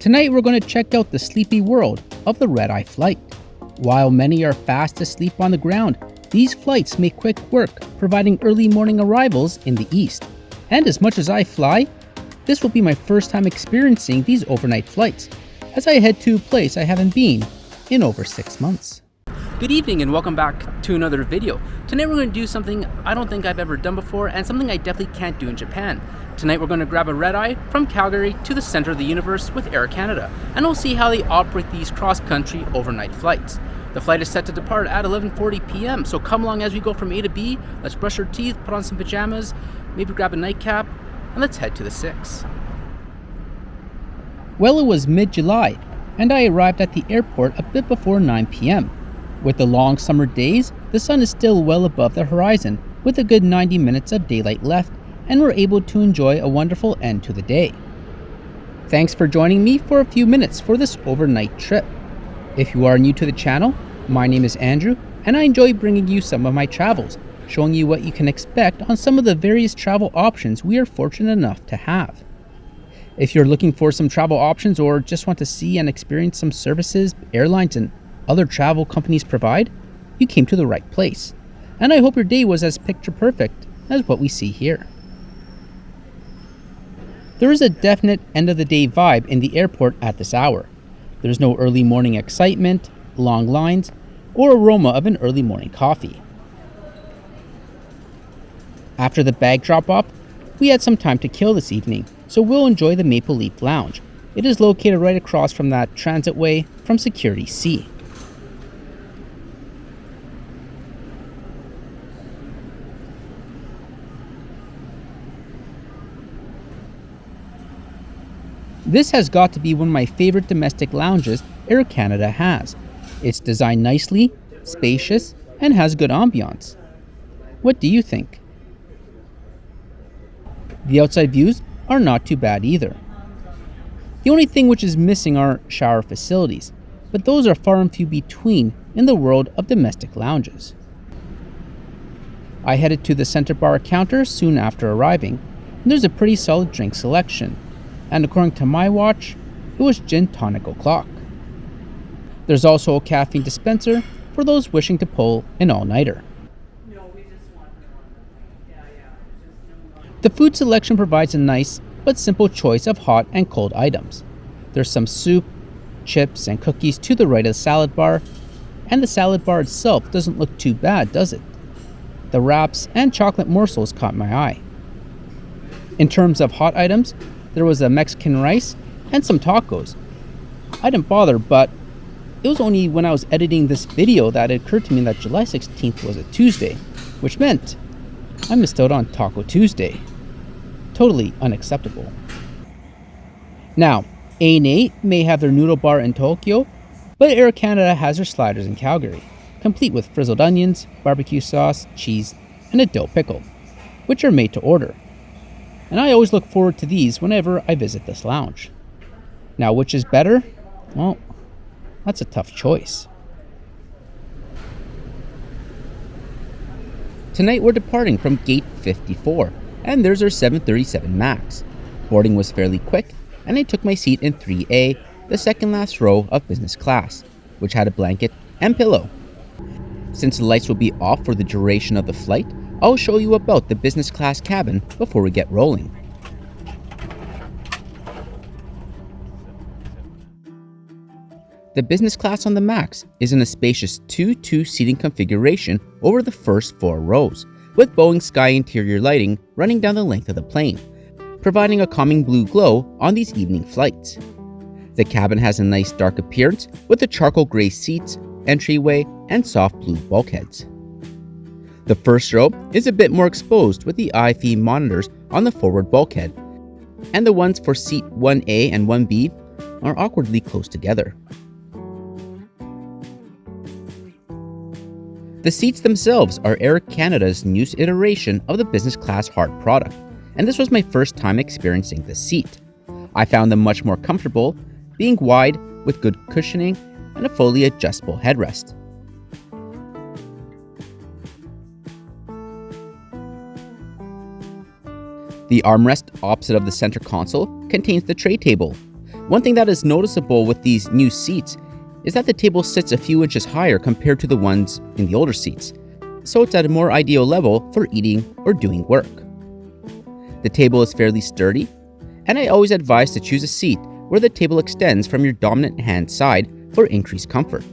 Tonight we're going to check out the sleepy world of the red-eye flight. While many are fast asleep on the ground, these flights make quick work, providing early morning arrivals in the east. And as much as I fly, this will be my first time experiencing these overnight flights, as I head to a place I haven't been in over 6 months. Good evening and welcome back to another video. Tonight we're going to do something I don't think I've ever done before and something I definitely can't do in Japan. Tonight we're going to grab a red-eye from Calgary to the center of the universe with Air Canada, and we'll see how they operate these cross-country overnight flights. The flight is set to depart at 11:40 p.m. so come along as we go from A to B. Let's brush our teeth, put on some pajamas, maybe grab a nightcap, and let's head to the 6. Well, it was mid-July, and I arrived at the airport a bit before 9 p.m. With the long summer days, the sun is still well above the horizon, with a good 90 minutes of daylight left, and we're able to enjoy a wonderful end to the day. Thanks for joining me for a few minutes for this overnight trip. If you are new to the channel, my name is Andrew, and I enjoy bringing you some of my travels, showing you what you can expect on some of the various travel options we are fortunate enough to have. If you're looking for some travel options or just want to see and experience some services airlines and other travel companies provide, you came to the right place. And I hope your day was as picture perfect as what we see here. There is a definite end of the day vibe in the airport at this hour. There's no early morning excitement, long lines, or aroma of an early morning coffee. After the bag drop off, we had some time to kill this evening, so we'll enjoy the Maple Leaf Lounge. It is located right across from that transitway from Security C. This has got to be one of my favorite domestic lounges Air Canada has. It's designed nicely, spacious, and has good ambiance. What do you think? The outside views are not too bad either. The only thing which is missing are shower facilities, but those are far and few between in the world of domestic lounges. I headed to the center bar counter soon after arriving, and there's a pretty solid drink selection. And according to my watch, it was gin Tonic O'Clock. There's also a caffeine dispenser for those wishing to pull an all-nighter. The food selection provides a nice but simple choice of hot and cold items. There's some soup, chips, and cookies to the right of the salad bar, and the salad bar itself doesn't look too bad, does it? The wraps and chocolate morsels caught my eye. In terms of hot items, there was a Mexican rice and some tacos. I didn't bother, but it was only when I was editing this video that it occurred to me that July 16th was a Tuesday, which meant I missed out on Taco Tuesday. Totally unacceptable. Now, ANA may have their noodle bar in Tokyo, but Air Canada has their sliders in Calgary, complete with frizzled onions, barbecue sauce, cheese, and a dill pickle, which are made to order. And I always look forward to these whenever I visit this lounge. Now, which is better? Well, that's a tough choice. Tonight we're departing from gate 54, and there's our 737 MAX. Boarding was fairly quick, and I took my seat in 3A, the second last row of business class, which had a blanket and pillow. Since the lights will be off for the duration of the flight, I'll show you about the business class cabin before we get rolling. The business class on the MAX is in a spacious 2-2 seating configuration over the first 4 rows, with Boeing Sky interior lighting running down the length of the plane, providing a calming blue glow on these evening flights. The cabin has a nice dark appearance with the charcoal gray seats, entryway, and soft blue bulkheads. The first row is a bit more exposed with the IFE monitors on the forward bulkhead, and the ones for seat 1A and 1B are awkwardly close together. The seats themselves are Air Canada's newest iteration of the business class Heart product, and this was my first time experiencing this seat. I found them much more comfortable, being wide with good cushioning and a fully adjustable headrest. The armrest opposite of the center console contains the tray table, One thing that is noticeable with these new seats is that the table sits a few inches higher compared to the ones in the older seats, so it's at a more ideal level for eating or doing work. The table is fairly sturdy, and I always advise to choose a seat where the table extends from your dominant hand side for increased comfort.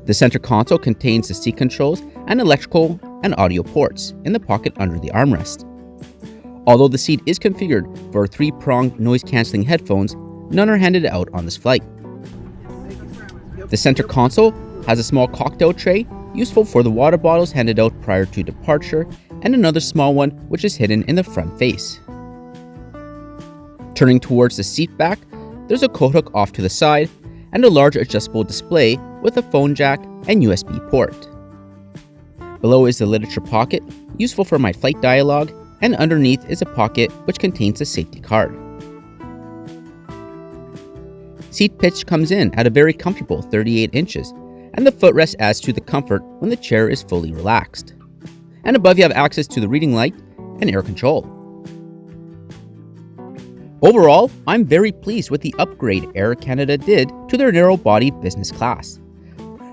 The center console contains the seat controls and electrical and audio ports in the pocket under the armrest. Although the seat is configured for 3-pronged noise-canceling headphones, none are handed out on this flight. The center console has a small cocktail tray useful for the water bottles handed out prior to departure, and another small one which is hidden in the front face. Turning towards the seat back, there's a coat hook off to the side and a large adjustable display with a phone jack and USB port. Below is the literature pocket, useful for my flight dialogue, and underneath is a pocket which contains a safety card. Seat pitch comes in at a very comfortable 38 inches, and the footrest adds to the comfort when the chair is fully relaxed. And above you have access to the reading light and air control. Overall, I'm very pleased with the upgrade Air Canada did to their narrow-body business class.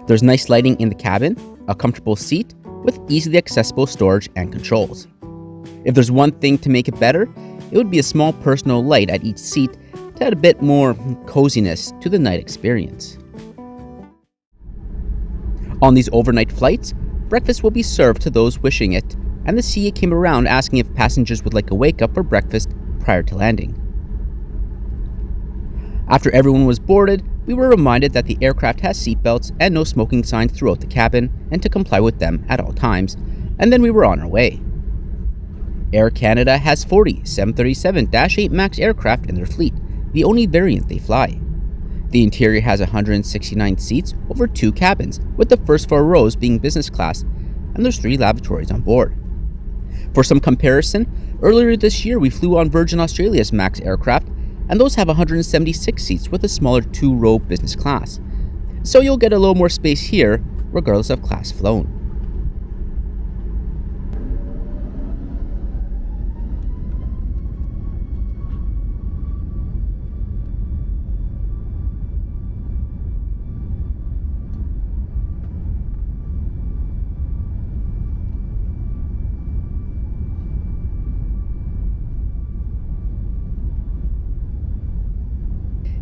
There's nice lighting in the cabin, a comfortable seat with easily accessible storage and controls. If there's one thing to make it better, it would be a small personal light at each seat to add a bit more coziness to the night experience. On these overnight flights, breakfast will be served to those wishing it, and the CA came around asking if passengers would like a wake-up for breakfast prior to landing. After everyone was boarded, we were reminded that the aircraft has seatbelts and no smoking signs throughout the cabin and to comply with them at all times, and then we were on our way. Air Canada has 40 737-8MAX aircraft in their fleet, the only variant they fly. The interior has 169 seats over 2 cabins, with the first 4 rows being business class, and there's 3 lavatories on board. For some comparison, earlier this year we flew on Virgin Australia's MAX aircraft, and those have 176 seats with a smaller 2-row business class. So you'll get a little more space here, regardless of class flown.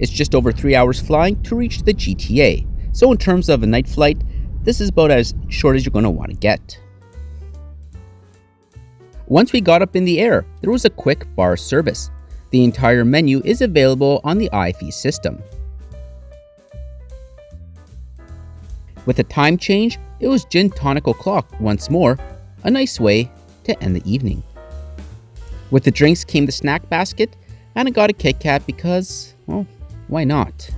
It's just over 3 hours flying to reach the GTA, so in terms of a night flight, this is about as short as you're going to want to get. Once we got up in the air, there was a quick bar service. The entire menu is available on the IFE system. With the time change, it was gin Tonic O'Clock once more, a nice way to end the evening. With the drinks came the snack basket, and I got a Kit Kat because, well, why not?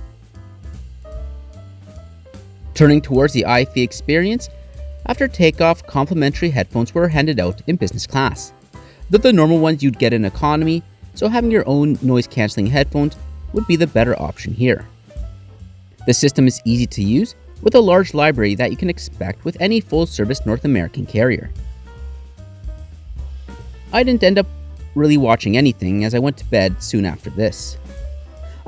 Turning towards the IFE experience, after takeoff, complimentary headphones were handed out in business class. They're the normal ones you'd get in economy, so having your own noise-canceling headphones would be the better option here. The system is easy to use, with a large library that you can expect with any full-service North American carrier. I didn't end up really watching anything as I went to bed soon after this.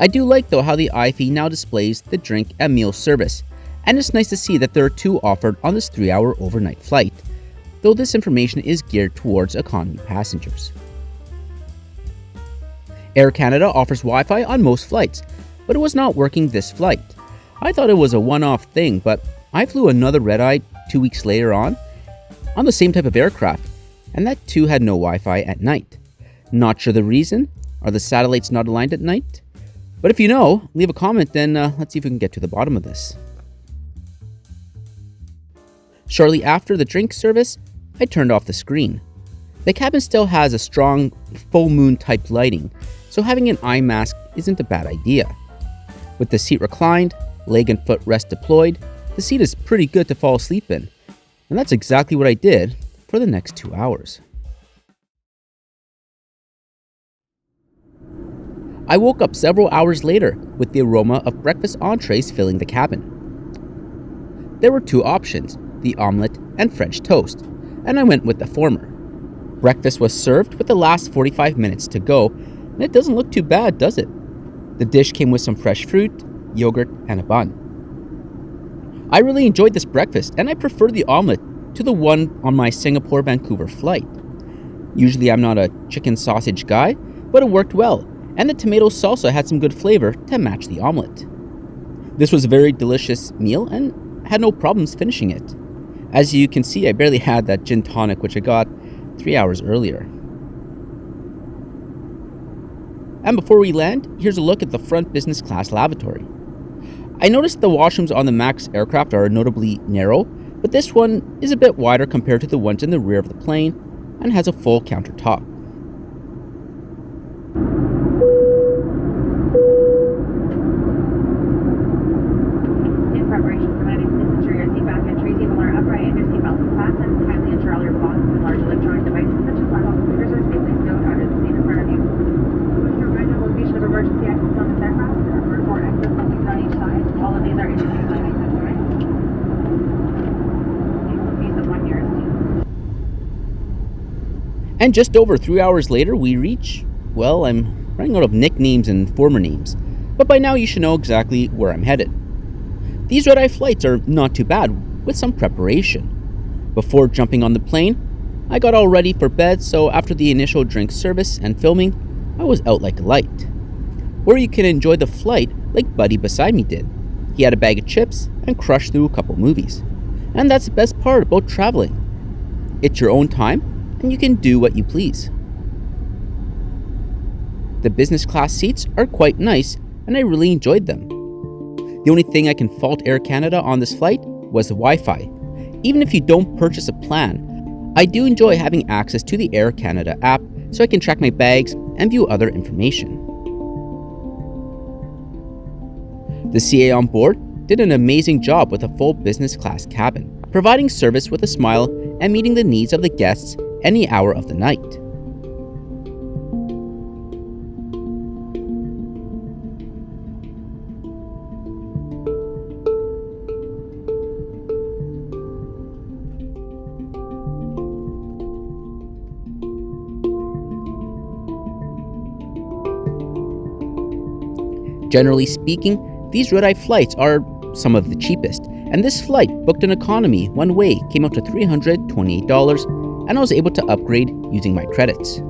I do like though how the IFE now displays the drink and meal service, and it's nice to see that there are 2 offered on this 3-hour overnight flight, though this information is geared towards economy passengers. Air Canada offers Wi-Fi on most flights, but it was not working this flight. I thought it was a one-off thing, but I flew another red-eye 2 weeks later on the same type of aircraft, and that too had no Wi-Fi at night. Not sure the reason. Are the satellites not aligned at night? But if you know, leave a comment, then let's see if we can get to the bottom of this. Shortly after the drink service, I turned off the screen. The cabin still has a strong full moon type lighting, so having an eye mask isn't a bad idea. With the seat reclined, leg and foot rest deployed, the seat is pretty good to fall asleep in, and that's exactly what I did for the next 2 hours. I woke up several hours later with the aroma of breakfast entrees filling the cabin. There were 2 options, the omelette and French toast, and I went with the former. Breakfast was served with the last 45 minutes to go, and it doesn't look too bad, does it? The dish came with some fresh fruit, yogurt, and a bun. I really enjoyed this breakfast, and I prefer the omelette to the one on my Singapore-Vancouver flight. Usually I'm not a chicken sausage guy, but it worked well, and the tomato salsa had some good flavor to match the omelette. This was a very delicious meal and had no problems finishing it. As you can see, I barely had that gin tonic which I got 3 hours earlier. And before we land, here's a look at the front business class lavatory. I noticed the washrooms on the MAX aircraft are notably narrow, but this one is a bit wider compared to the ones in the rear of the plane and has a full countertop. In preparation for landing, please ensure your seatback and tray table are upright and your seatbelt is fastened. Kindly ensure all your belongings and large electronic devices such as laptop computers are safely stowed under the seat in front of you. With your right location of emergency exits on this aircraft, there are 4 exits located on each side. All of these are indicated by the exit sign. Please locate the one nearest to you. And just over 3 hours later, we reach, well, I'm running out of nicknames and former names, but by now you should know exactly where I'm headed. These red-eye flights are not too bad with some preparation. Before jumping on the plane, I got all ready for bed, so after the initial drink service and filming, I was out like a light. Where you can enjoy the flight like Buddy beside me did. He had a bag of chips and crushed through a couple movies. And that's the best part about traveling. It's your own time, and you can do what you please. The business class seats are quite nice, and I really enjoyed them. The only thing I can fault Air Canada on this flight was the Wi-Fi. Even if you don't purchase a plan, I do enjoy having access to the Air Canada app so I can track my bags and view other information. The CA on board did an amazing job with a full business class cabin, providing service with a smile and meeting the needs of the guests any hour of the night. Generally speaking, these red-eye flights are some of the cheapest, and this flight, booked in economy one way, came out to $328, and I was able to upgrade using my credits.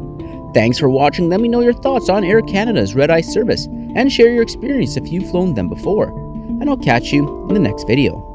Thanks for watching. Let me know your thoughts on Air Canada's red-eye service, and share your experience if you've flown them before. And I'll catch you in the next video.